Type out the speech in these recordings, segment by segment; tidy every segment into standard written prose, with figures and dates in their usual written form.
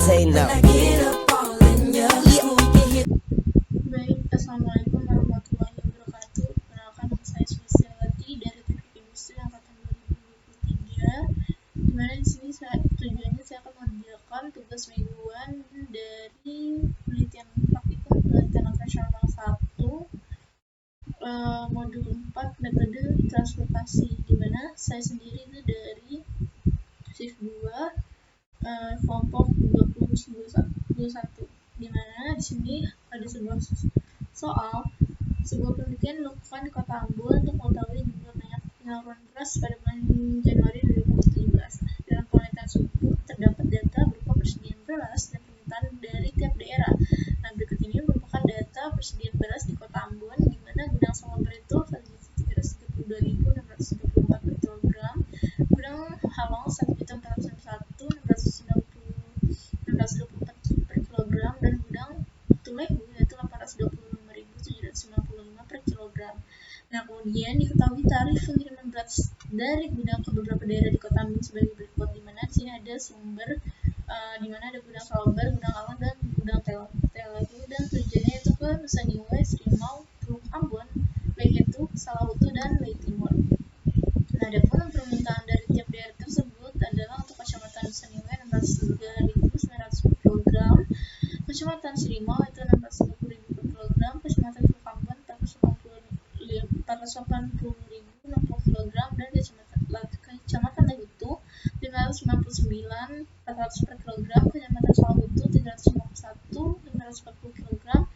say no. Baik, assalamualaikum warahmatullahi wabarakatuh. Perkenalkan, nama saya Sulistiawati dari Teknik Industri angkatan 2023. Dimana di sini tujuannya saya akan mengerjakan tugas mingguan dari penelitian praktikum penelitian operasional 1 modul 4 metode transportasi, dimana saya sendiri itu dari shift 2 kelompok 2021, dimana di sini ada sebuah soal. Sebuah penelitian dilakukan di Kota Ambon untuk mengetahui jumlah banyak penyaluran beras pada bulan Januari 2017. Dalam penelitian tersebut terdapat data berupa persediaan beras dan permintaan dari tiap daerah. Nah, berikut ini merupakan data persediaan beras di Kota Ambon, di mana gudang Salobar itu fasilitas 332.634 per kilogram, gudang Halong 1.491.624 per kilogram, dan gudang Tulehu yaitu 825.795 per kilogram. Nah, kemudian diketahui tarif pengiriman beras dari gudang ke beberapa daerah di Kota Ambon sebagai berikut, di mana di sini ada sumber, di mana ada gudang Salobar, gudang Halong, dan gudang Telehu, dan tujuannya itu ke Nusa Niue, Srimau, Teluk Ambon, Leketu, Salahutu, dan Lei Timur. Nah, adapun permintaan dari tiap daerah tersebut adalah untuk Kecamatan Nusa Niue 603.900 per kilogram, Kecamatan Srimau itu 620.000 per kilogram, Kecamatan Teluk Ambon 480.060 kilogram, dan Kecamatan Lehutu 599.400 per kilogram, Kecamatan Salahutu 351.540 kilogram,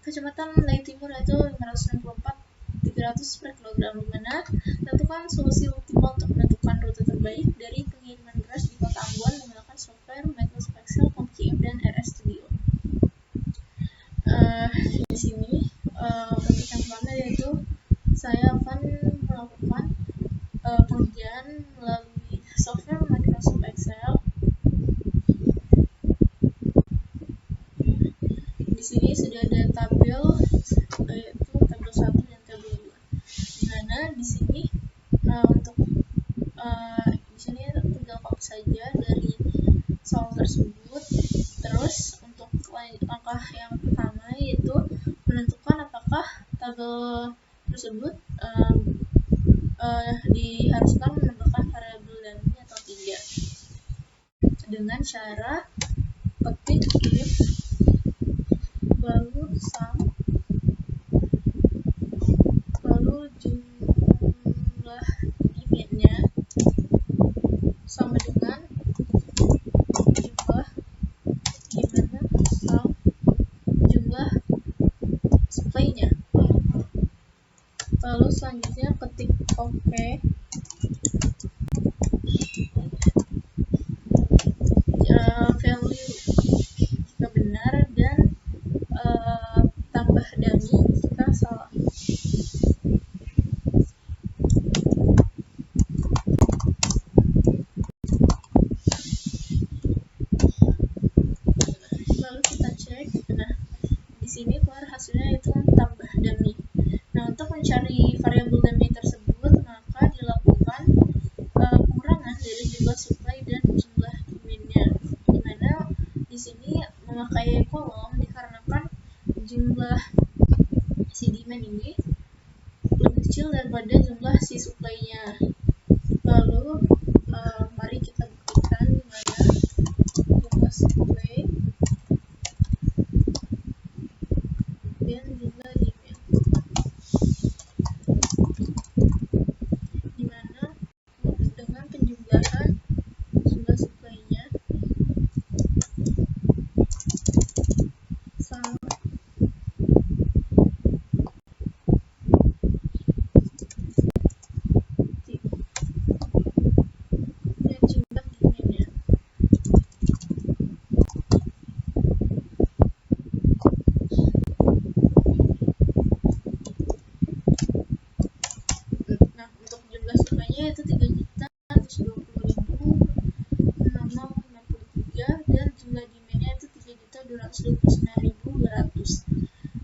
Kecamatan Lei Timur itu 564.300 per kilogram, di mana tentukan solusi optimal untuk menentukan rute terbaik dari pengiriman beras di Kota Ambon menggunakan software Microsoft Excel, CompuGym, dan RS Studio. Di sini untuk yang pertama yaitu saya akan melakukan pengerjaan melalui software Microsoft Excel. Di sini sudah ada tabel, yaitu tabel 1 dan tabel 2. Dimana di sini untuk di sini tinggal copy saja dari soal tersebut. Terus untuk langkah yang pertama yaitu menentukan apakah tabel tersebut diharuskan menambahkan variabel dummy atau tidak, dengan cara ketik if lalu sum lalu jumlah dimennya sama dengan jumlah dimana sum jumlah supply-nya. Lalu selanjutnya ketik OK, value jika benar, dan tambah dummy jika salah. Lalu kita cek. Nah, di sini keluar hasilnya itu tambah dummy. Nah, untuk mencari variabel dummy tersebut, maka dilakukan pengurangan dari jumlah supply dan jumlah demand-nya, di mana di sini memakai kolom dikarenakan jumlah si demand ini lebih kecil daripada jumlah si supply-nya. Lalu mari kita buktikan di mana jumlah supply dan jumlah demand, di mana dengan penjumlahan jumlah supply-nya sama dan jumlah demand-nya. Nah, untuk jumlah supply-nya itu 3.120.653 dan jumlah demand-nya itu 3.229.200.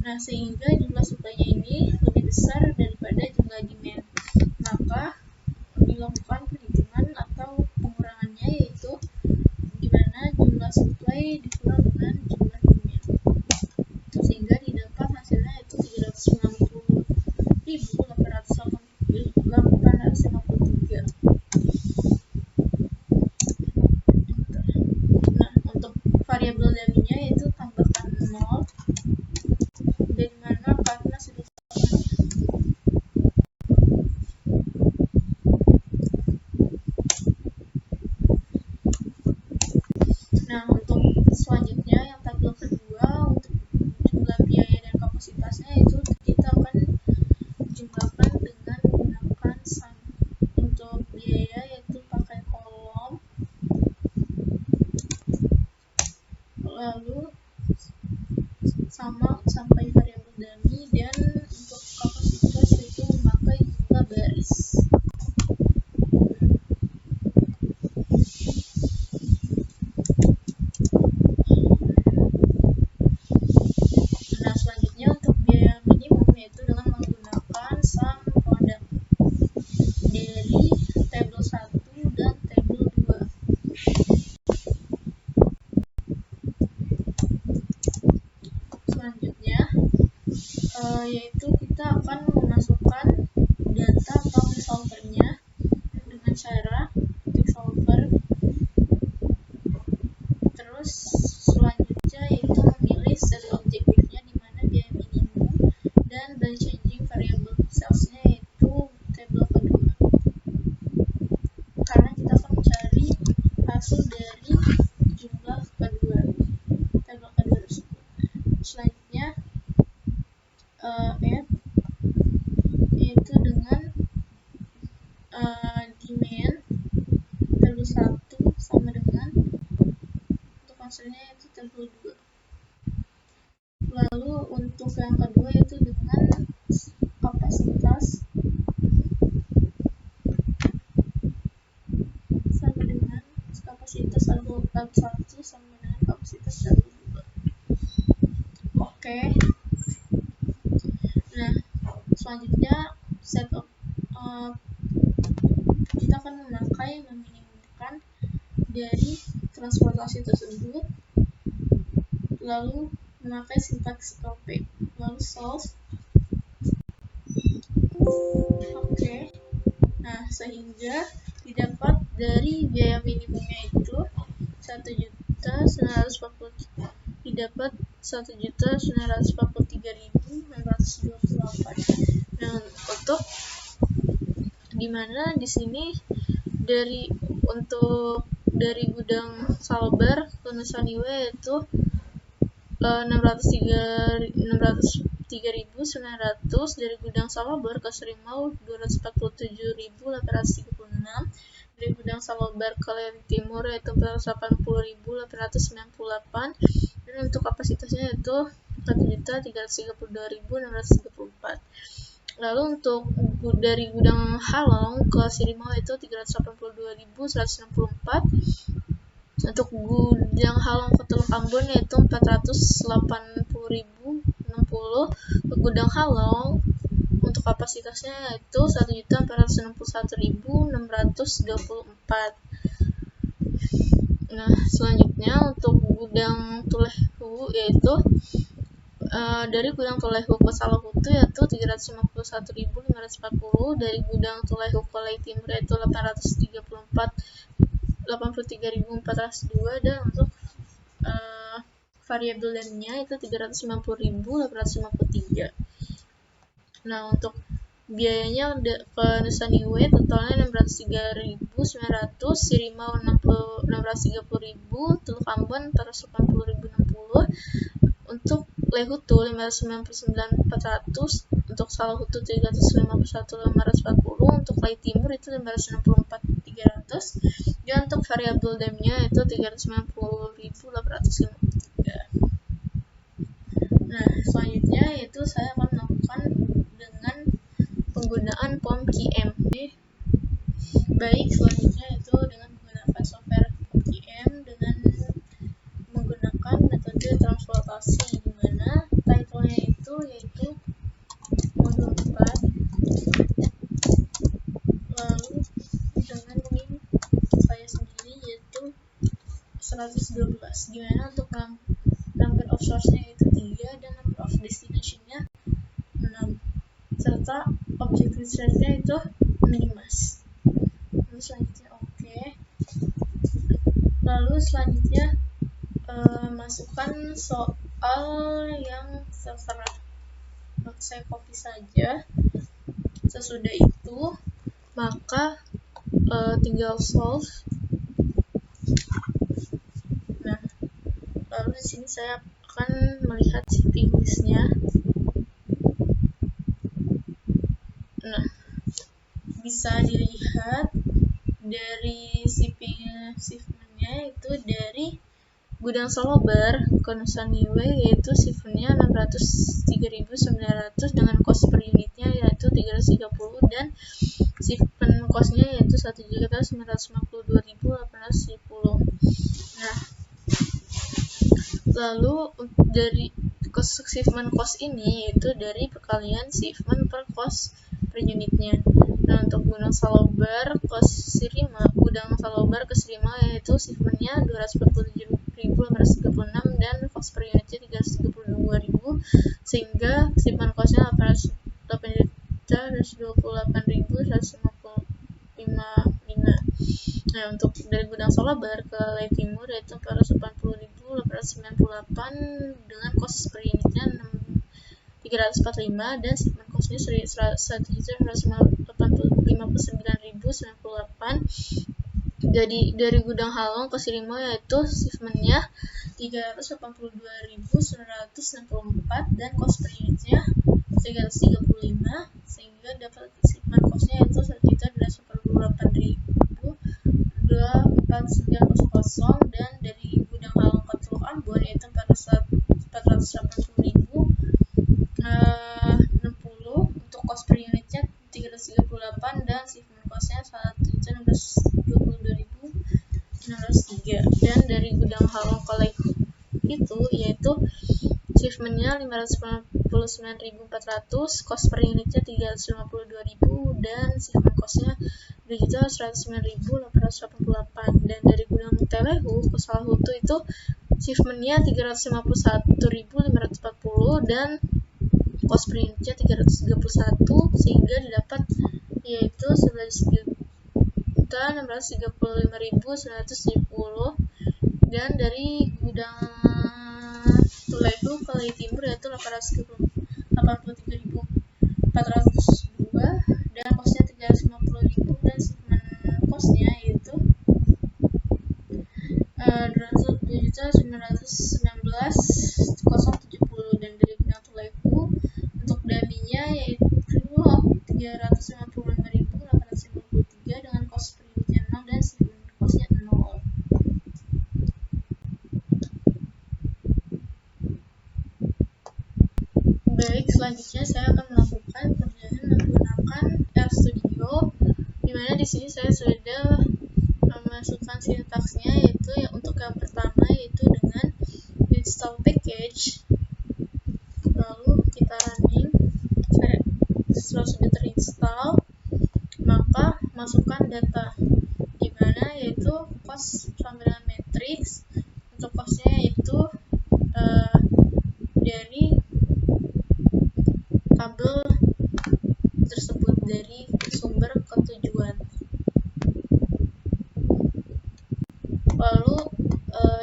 Nah, sehingga jumlah supply-nya ini lebih besar daripada jumlah demand. Maka dilakukan perhitungan atau pengurangannya, yaitu di mana jumlah supply dikurang dengan jumlah domain, sehingga didapat hasilnya itu 390.853. Nah, untuk variabel dummy-nya itu tambahkan 0, dari mana karena sudut tengah. Nah, untuk selanjutnya yang tabel kedua, untuk jumlah biaya dan kapasitasnya itu kita akan jumlahkan dengan menggunakan sum. Untuk biaya yaitu pakai kolom, lalu sama sampai variabel dummy, dan untuk kapasitas yaitu memakai jumlah baris. Nah, selanjutnya untuk biaya minimum yaitu dengan menggunakan sum product dari tabel 1 dan tabel 2. Selanjutnya yaitu kita akan memasukkan data public solvernya dengan cara ketik solver. Terus selanjutnya yaitu memilih set objektifnya di mana biaya minimum, dan by changing variable cellsnya yaitu tabel kedua, karena kita akan mencari hasil dari jumlah kedua, tabel kedua tersebut. Selanjutnya add yaitu dengan demand tabel 1 sama dengan untuk hasilnya itu tabel 2. Lalu untuk yang kedua itu dengan kapasitas sama dengan kapasitas tabel 1 sama dengan kapasitas tabel 2. Oke. Nah, selanjutnya setup kita akan meminimumkan dari transportasi tersebut, lalu memakai sintaks LP, lalu solve. Oke. Nah, sehingga didapat dari biaya minimumnya itu 1.940, didapat 1.943.628. Nah, untuk dimana di sini dari gudang Salbar ke Nusa Niwe itu 603.900, dari gudang Salbar ke Serimau 247.836, dari gudang Salbar ke Leli Timur yaitu 480.898, dan untuk kapasitasnya itu 1.332.634. Lalu untuk dari gudang Halong ke Sirimau itu 382.164. Untuk gudang Halong ke Teluk Ambon yaitu 480.060. Untuk gudang Halong untuk kapasitasnya yaitu 1.461.624. Nah, selanjutnya untuk gudang Tulehu yaitu dari gudang Tulehu ke Salahutu yaitu 351.540, dari gudang Tulehu ke Lei Timur yaitu 83.402, dan untuk variabel dummy-nya itu 390.853. Nah, untuk biayanya ke Nusa Niwe totalnya 603.900, Sirimau 630.000, Teluk Ambon 480.060, untuk Lehutu 599.400, untuk Salahutu 351.540, untuk Lei Timur itu 564.300, dan untuk variabel dummy-nya itu 390.853. Nah, selanjutnya yaitu saya akan melakukan dengan penggunaan POM QM. Baik, selanjutnya itu dengan menggunakan software POM QM dengan menggunakan metode transportasi, di mana title-nya itu yaitu modul 4, lalu dengan NIM saya sendiri yaitu 112. Gimana untuk number of source-nya itu 3 dan number of destination-nya 6, serta object research-nya itu minimas. Lalu selanjutnya lalu selanjutnya masukkan soal yang terserah. Saya copy saja. Sesudah itu maka tinggal solve. Nah, lalu di sini saya akan melihat shipping list-nya. Nah, bisa dilihat dari shipment-nya itu dari Gudang Salobar ke Nusa Niue yaitu shipment-nya 603.900 dengan cost per unitnya yaitu 330 dan shipment cost-nya yaitu 1.952.810. Nah, lalu dari shipment cost ini yaitu dari perkalian shipment per cost per unitnya. Nah, untuk Gudang Salobar ke Sirima yaitu shipment-nya 247.836 dan cost per unitnya 332.000 sehingga shipment cost-nya 828.155. Nah, untuk dari Gudang Salobar ke Lei Timur yaitu 480.898 dengan cost per unitnya 345 dan shipment cost-nya 1.959.098. Jadi dari Gudang Halong ke Sirimo yaitu shipment-nya 382.964 dan cost per unitnya 335 sehingga dapat shipment cost-nya yaitu 1.842.4900 dan dari Gudang Halong ke Teluk Ambon yaitu 480.060 untuk cost per unitnya 338 dan shipment cost-nya 1.622.603 dan dari Gudang Halong ke Lei itu yaitu shipment-nya 599.400, cost per unitnya 352.000 dan shipment cost-nya 2.109.888 dan dari Gudang Telehu ke Salahutu itu shipment-nya 351.540 dan cost per unitnya 331 sehingga didapat yaitu 11.635.970 dan dari Gudang Tulehu ke Lei Timur yaitu 883.402 dan costnya 350.000 dan shipment costnya yaitu 2.919.070 dan dari Gudang Tulehu untuk daminya yaitu 355.853 dengan cost per unitnya 0 dan shipment costnya 0. Baik, selanjutnya saya akan melakukan kerjaan menggunakan RStudio, dimana di sini saya sudah memasukkan sintaksnya yaitu untuk yang pertama yaitu dengan install package, lalu kita running. Setelah sudah terinstall maka masukkan data dimana yaitu cost sama dengan matrix. Untuk costnya yaitu dari tabel tersebut dari sumber ke tujuan. Lalu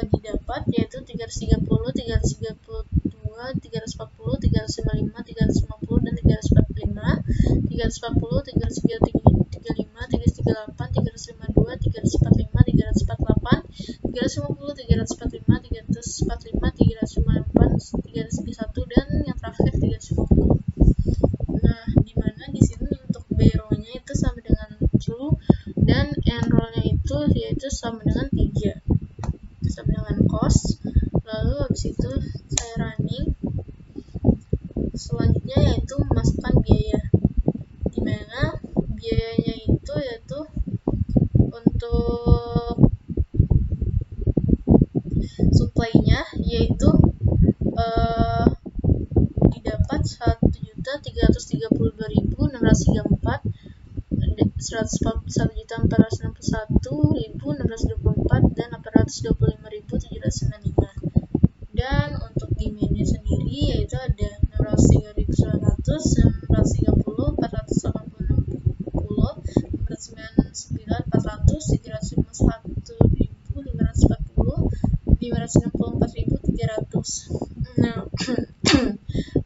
didapat yaitu 330, 332, 340, 355, 350 dan 345, 340, 335, 338, 352, 345, 348, 350, 345, 345, 398, 351 dan yang terakhir 350. Nah, dimana di sini untuk BRO-nya itu sama dengan true dan enroll-nya itu yaitu sama dengan 3, sama dengan cost. Lalu habis itu saya running. Selanjutnya yaitu memasukkan biaya, dimana biayanya itu yaitu untuk supply-nya yaitu didapat 1.332.634, 1.461.624 dan 825.000 500. Nah,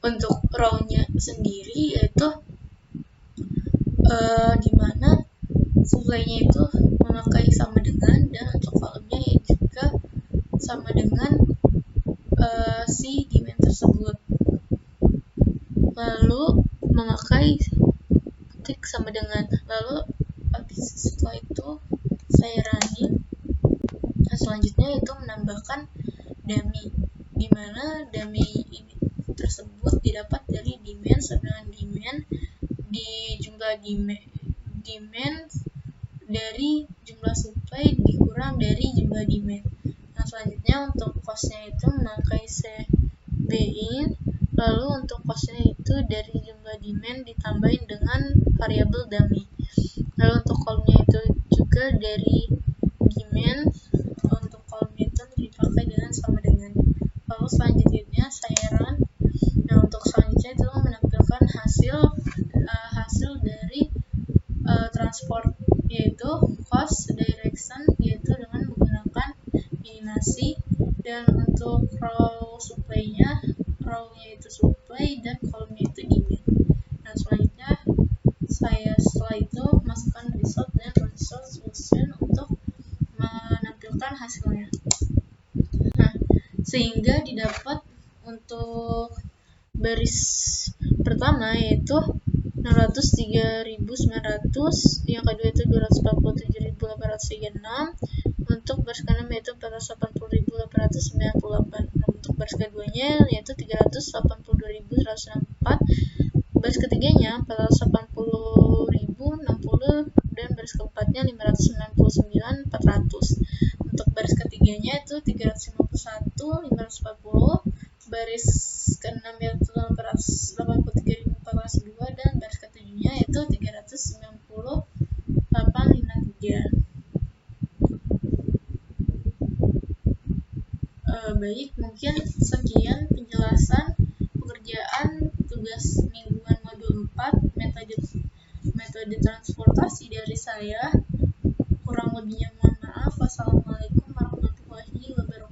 untuk row-nya sendiri yaitu dimana supply-nya itu memakai sama dengan, dan untuk column-nya juga sama dengan si demand tersebut. Lalu memakai ketik sama dengan, lalu setelah itu saya running. Nah, selanjutnya itu menambahkan dummy, di mana dummy ini tersebut didapat dari demand sama dengan demand di jumlah demand dari jumlah supply dikurang dari jumlah demand. Nah, selanjutnya untuk cost-nya itu memakai cbin, lalu untuk cost-nya itu dari jumlah demand ditambahin dengan variabel dummy. Lalu untuk column-nya itu juga dari demand, untuk column itu dipakai dengan sama dengan. Lalu selanjutnya saya run. Nah, untuk selanjutnya itu menampilkan hasil dari transport, yaitu cost direction, yaitu dengan menggunakan minimasi, dan untuk row supply-nya, row-nya itu supply dan column-nya itu demand. Nah, selanjutnya saya setelah itu masukkan result dan result solution untuk menampilkan hasilnya. Nah, sehingga didapat untuk baris pertama yaitu 603.900, yang kedua itu 247.836, untuk baris keenam yaitu 480.898. Untuk baris keduanya yaitu 382.164, baris ketiganya 480.060, dan baris keempatnya 599.400. Untuk baris ketiganya itu 351.540, baris keenam yaitu 883.402, dan baris ketujuhnya yaitu 398.53. Baik, mungkin sekian penjelasan pekerjaan tugas mingguan modul 4 metode transportasi dari saya. Kurang lebihnya mohon maaf. Wassalamualaikum warahmatullahi wabarakatuh.